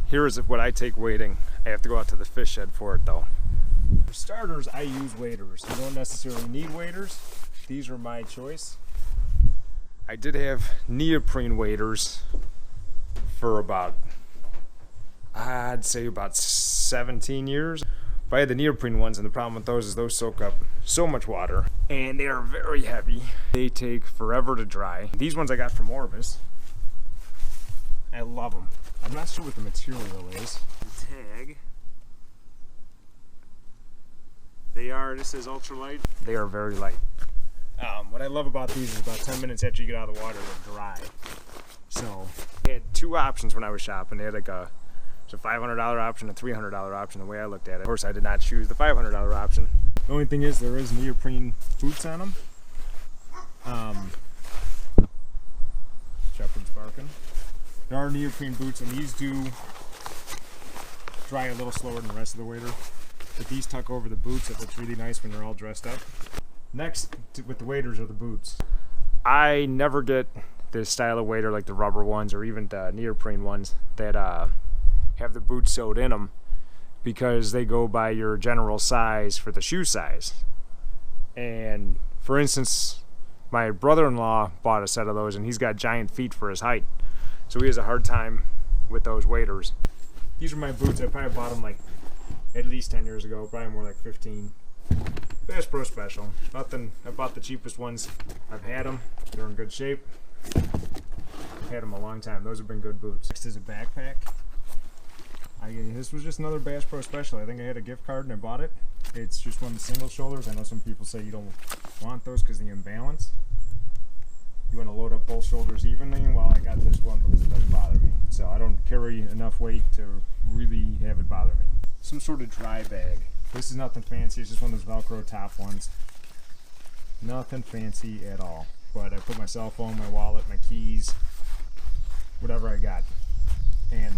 Here is what I take wading. I have to go out to the fish shed for it though. For starters, I use waders. You don't necessarily need waders. These are my choice. I did have neoprene waders for about, I'd say about 17 years. But I had the neoprene ones, and the problem with those is those soak up so much water. And they are very heavy. They take forever to dry. These ones I got from Orvis. I love them. I'm not sure what the material is. The tag. This is ultralight. They are very light. What I love about these is about 10 minutes after you get out of the water, they're dry. So, they had two options when I was shopping. They had like a $500 option, a $300 option, the way I looked at it. Of course, I did not choose the $500 option. The only thing is, there is neoprene boots on them. Shepherd's barking. There are neoprene boots, and these do dry a little slower than the rest of the wader. But these tuck over the boots. It looks really nice when you're all dressed up. Next, with the waders, are the boots. I never get this style of wader like the rubber ones or even the neoprene ones that have the boots sewed in them, because they go by your general size for the shoe size. And for instance, my brother-in-law bought a set of those, and he's got giant feet for his height, so he has a hard time with those waders. These are my boots. I probably bought them like at least 10 years ago, probably more like 15. Bass Pro Special. Nothing. I bought the cheapest ones. I've had them. They're in good shape. I've had them a long time. Those have been good boots. Next is a backpack. This was just another Bass Pro Special. I think I had a gift card and I bought it. It's just one of the single shoulders. I know some people say you don't want those because of the imbalance. You want to load up both shoulders evenly. Well, I got this one because it doesn't bother me. So I don't carry enough weight to really have it bother me. Some sort of dry bag. This is nothing fancy. It's just one of those Velcro top ones. Nothing fancy at all. But I put my cell phone, my wallet, my keys, whatever I got. And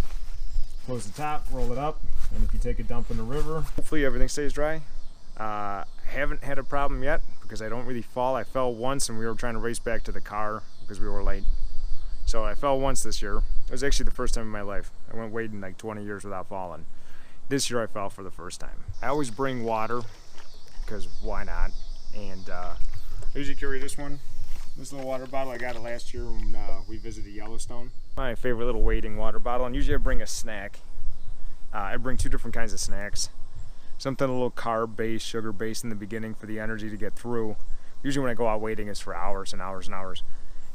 close the top, roll it up, and if you take a dump in the river, hopefully everything stays dry. Haven't had a problem yet because I don't really fall. I fell once and we were trying to race back to the car because we were late. So I fell once this year. It was actually the first time in my life. I went wading like 20 years without falling. This year I fell for the first time. I always bring water because why not? And I usually carry this one. This little water bottle, I got it last year when we visited Yellowstone. My favorite little wading water bottle, and usually I bring a snack. I bring two different kinds of snacks. Something a little carb-based, sugar-based in the beginning for the energy to get through. Usually when I go out wading, it's for hours and hours and hours.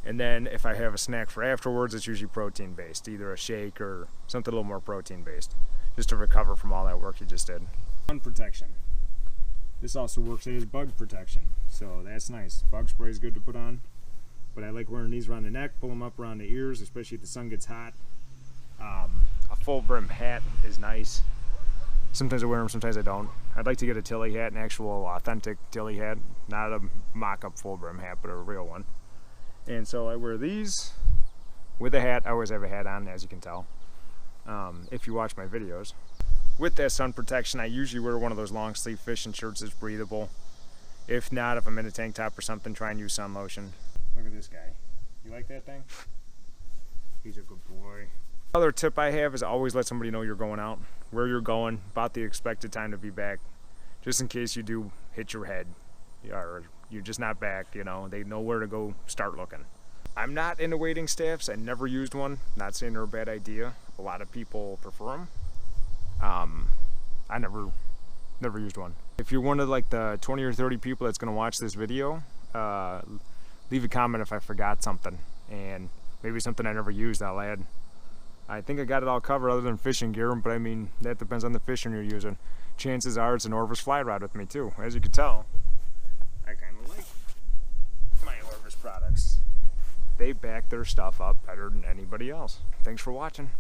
And then if I have a snack for afterwards, it's usually protein-based, either a shake or something a little more protein-based, just to recover from all that work you just did. Sun protection. This also works as bug protection, so that's nice. Bug spray is good to put on. But I like wearing these around the neck, pull them up around the ears, especially if the sun gets hot. A full brim hat is nice. Sometimes I wear them, sometimes I don't. I'd like to get a Tilly hat, an actual authentic Tilly hat, not a mock-up full brim hat, but a real one. And so I wear these with a hat. I always have a hat on, as you can tell, if you watch my videos. With that sun protection, I usually wear one of those long sleeve fishing shirts that's breathable. If not, if I'm in a tank top or something, try and use sun lotion. Look at this guy. You like that thing? He's a good boy. Another tip I have is always let somebody know you're going out, where you're going, about the expected time to be back, just in case you do hit your head or you're just not back, you know, they know where to go start looking. I'm not into wading staffs. I never used one. Not saying they're a bad idea. A lot of people prefer them. I never used one. If you're one of like the 20 or 30 people that's going to watch this video, leave a comment if I forgot something, and maybe something I never used I'll add. I think I got it all covered other than fishing gear, but I mean, that depends on the fishing you're using. Chances are it's an Orvis fly rod with me too. As you can tell, I kind of like my Orvis products. They back their stuff up better than anybody else. Thanks for watching.